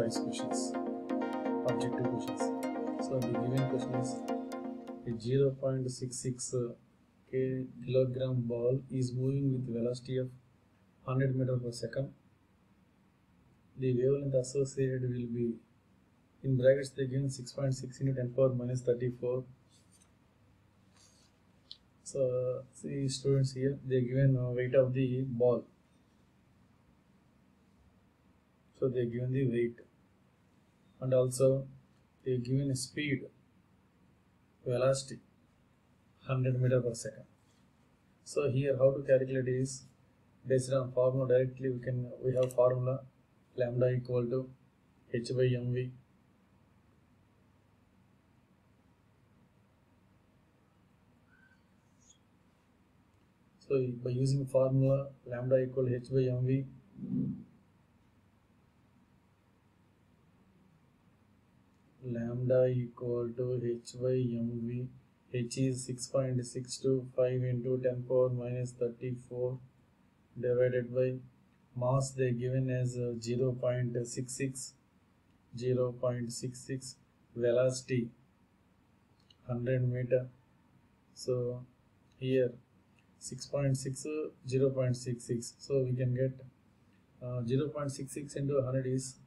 choice questions, objective questions. So the given question is a 0.66 kilogram ball is moving with velocity of 100 meters per second. The wavelength associated will be, in brackets they given 6.6 into 10 power minus 34. So see students, here they given weight of the ball. So they given the weight, and also they given a speed, velocity 100 meters per second. So here how to calculate is based on formula. Directly we have formula lambda equal to h by mv. So by using formula lambda equal to h by mv, lambda equal to h by mv, h is 6.625 into 10 power minus 34 divided by mass they given as 0.66, velocity 100 meter. So here 6.6 0.66, so we can get 0.66 into 100 is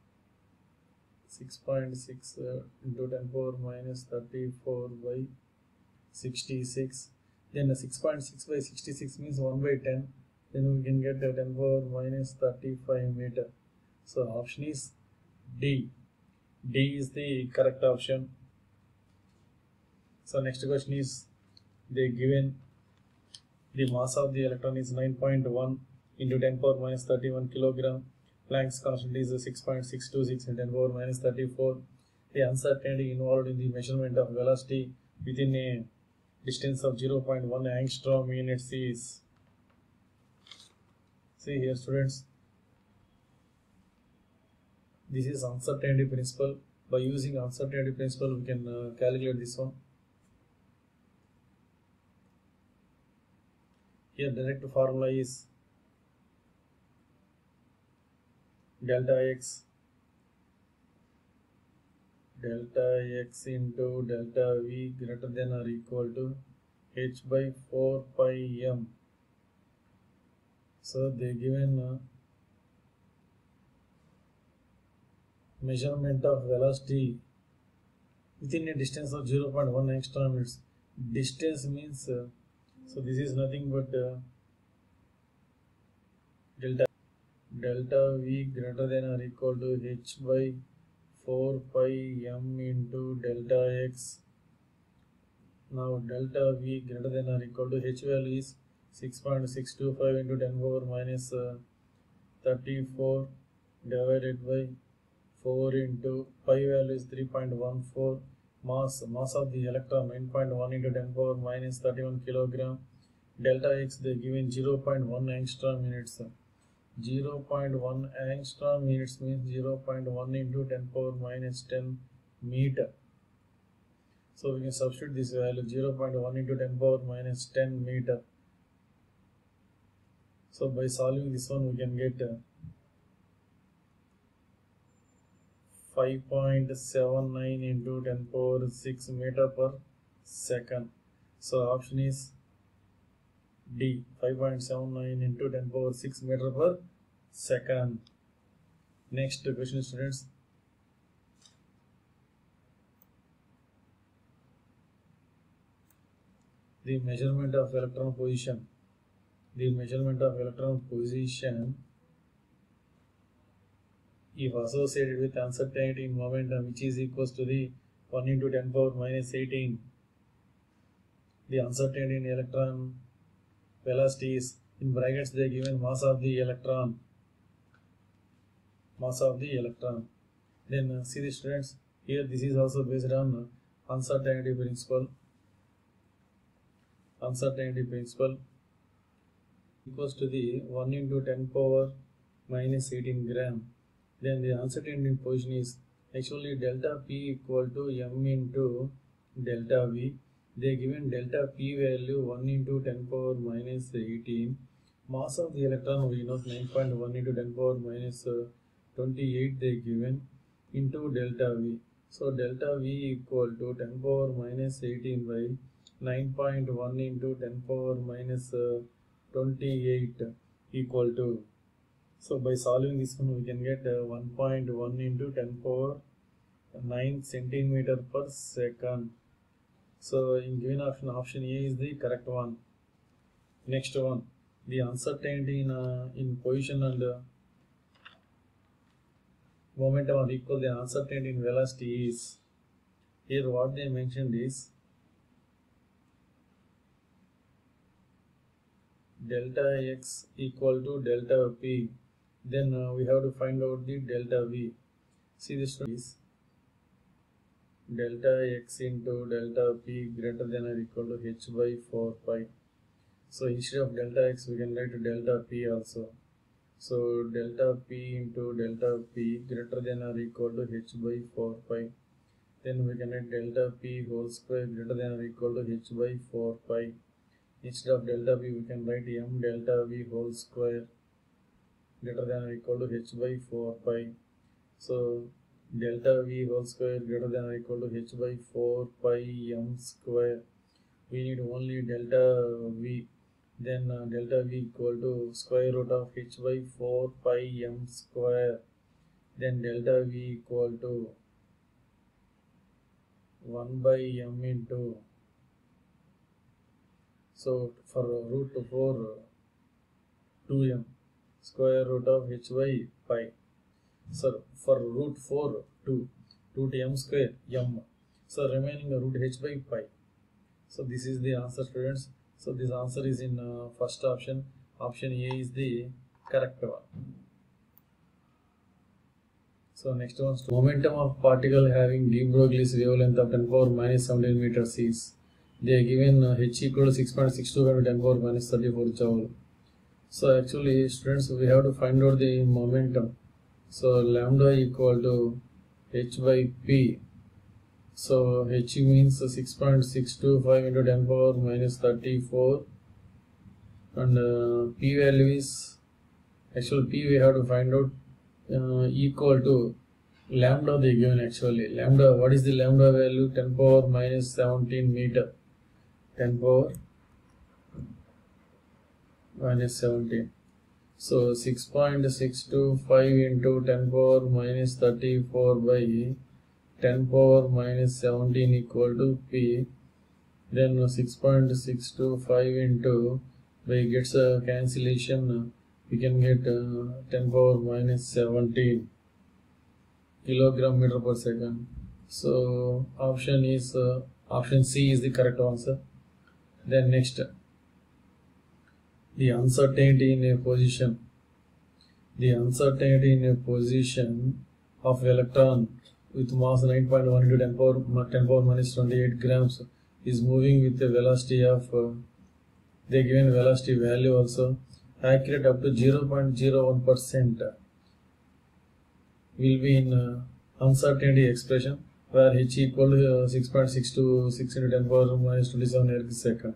6.6 into 10 power minus 34 by 66. Then 6.6 by 66 means 1 by 10. Then we can get 10 power minus 35 meter. So option is D. D is the correct option. So next question is, they given the mass of the electron is 9.1 into 10 power minus 31 kilogram. Planck's constant is 6.626 into 10 power minus 34. The uncertainty involved in the measurement of velocity within a distance of 0.1 angstrom units is, see here students, this is uncertainty principle. By using uncertainty principle we can calculate this one. Here direct formula is delta x into delta v greater than or equal to h by 4 pi m. So they given measurement of velocity within a distance of 0.1 angstrom units. Distance means so this is nothing but delta v greater than or equal to h by 4 pi m into delta x. Now delta v greater than or equal to h value is 6.625 into 10 power minus 34 divided by 4 into pi value is 3.14. Mass of the electron 9.1 into 10 power minus 31 kilogram. Delta x they given 0.1 angstrom units. 0.1 angstrom units means 0.1 into 10 power minus 10 meter. So we can substitute this value 0.1 into 10 power minus 10 meter. So by solving this one we can get 5.79 into 10 power 6 meter per second. So option is D, 5.79 into 10 power 6 meter per second. Next question students. The measurement of electron position. The measurement of electron position, if associated with uncertainty in momentum which is equals to the 1 into 10 power minus 18, the uncertainty in electron velocity is, in brackets they given mass of the electron. Then see the students, here this is also based on uncertainty principle. Uncertainty principle equals to the 1 into 10 power minus 18 gram. Then the uncertainty position is actually delta p equal to m into delta v. They given delta p value 1 into 10 power minus 18. Mass of the electron we know 9.1 into 10 power minus 28 they given. into delta V. So delta V equal to 10 power minus 18 by 9.1 into 10 power minus 28 equal to. So by solving this one, we can get 1.1 into 10 power 9 centimeter per second. So in given option, option A is the correct one. Next one, the uncertainty in position and momentum are equal. The uncertainty in velocity is, here what they mentioned is delta x equal to delta p. Then we have to find out the delta v. See, this is delta x into delta p greater than or equal to h by 4 pi. So instead of delta x, we can write delta p also. So delta p into delta p greater than or equal to h by 4 pi. Then we can write delta p whole square greater than or equal to h by 4 pi. Instead of delta p, we can write m delta v whole square greater than or equal to h by 4 pi. So delta v whole square greater than or equal to h by 4 pi m square. We need only delta v. Then delta v equal to square root of h by 4 pi m square. Then delta v equal to 1 by m into, so for root 4 2m square root of h by pi. So for root 4 2 root m square m. So remaining root h by pi. So this is the answer, students. So this answer is in first option. Option A is the correct one. So next one, momentum of particle having de Broglie's wavelength of 10 power minus 17 meters is. They are given h equal to 6.62 by 10 power minus 34 joule. So actually, students, we have to find out the momentum. So lambda equal to h by p. So h means 6.625 into 10 power minus 34, and p value is, actually p we have to find out, equal to lambda they given. Actually lambda, what is the lambda value? 10 power minus 17 meter. 10 power minus 17. So 6.625 into 10 power minus 34 by 10 power minus 17 equal to p. Then 6.625 into, by gets a cancellation, we can get 10 power minus 17 kilogram meter per second. So option is option C is the correct answer. Then next, the uncertainty in a position. The uncertainty in a position of electron with mass 9.1 into 10 power minus 28 grams is moving with a velocity of, they given velocity value also, accurate up to 0.01%, will be in uncertainty expression, where h equal to 6.626 into 10 power minus 27 erg second.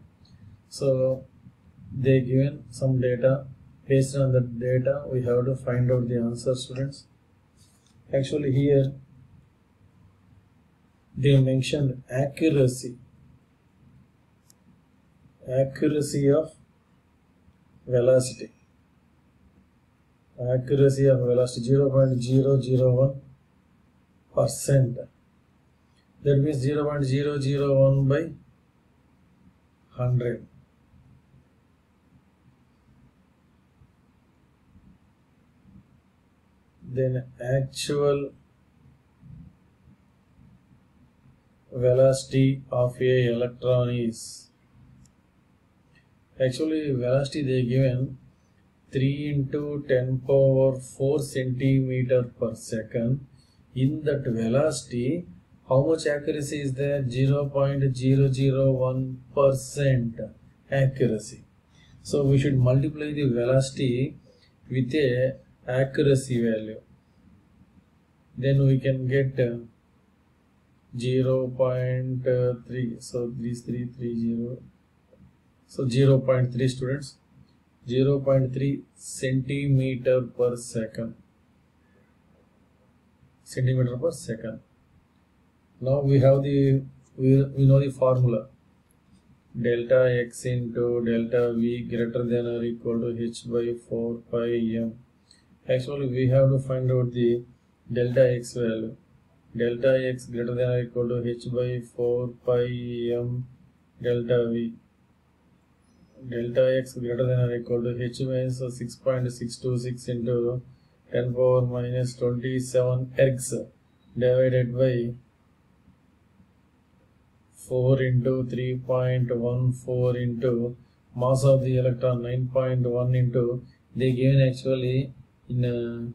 So they given some data. Based on the data, we have to find out the answer, students. Actually here they mentioned accuracy of velocity. Accuracy of velocity 0.001%. That means 0.001 by 100. Then actual velocity of a electron is, actually velocity they given 3 into 10 power 4 centimeter per second. In that velocity, how much accuracy is there? 0.001% accuracy. So we should multiply the velocity with a accuracy value. Then we can get 0.3. So these 330. So 0.3, students. 0.3 centimeter per second. centimeter per second. Now we have we know the formula. Delta x into delta v greater than or equal to h by 4 pi m. Actually, we have to find out the delta x value. Delta x greater than or equal to h by 4 pi m delta v. Delta x greater than or equal to h means 6.626 into 10 power minus 27 ergs divided by 4 into 3.14 into mass of the electron 9.1 into they given actually in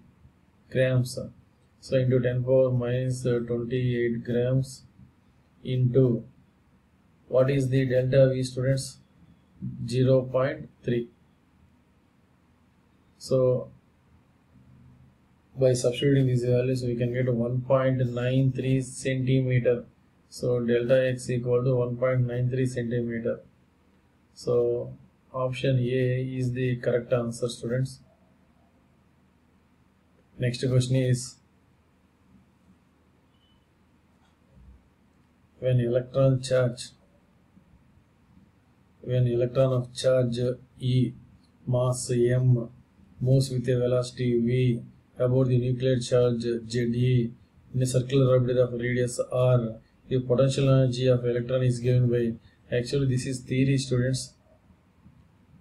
grams. So into 10 power minus 28 grams into what is the delta V, students? 0.3. So by substituting these values we can get 1.93 centimeter. So delta x equal to 1.93 centimeter. So option A is the correct answer, students. Next question is, when electron of charge E, mass m, moves with a velocity v about the nuclear charge Ze in a circular orbit of radius r, the potential energy of electron is given by, actually this is theory, students.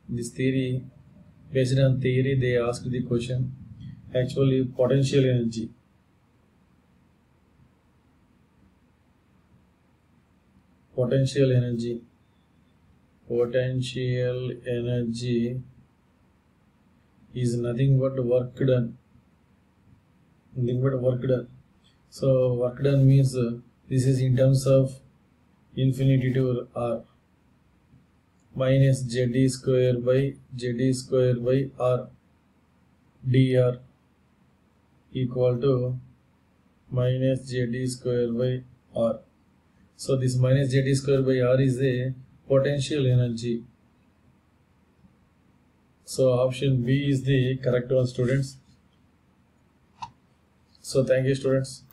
This theory, based on theory they asked the question. Actually potential energy is nothing but work done. So work done means this is in terms of infinity to r minus Ze square by r dr equal to minus Ze square by r. So this minus Ze square by r is a potential energy. So option B is the correct one, students. So thank you, students.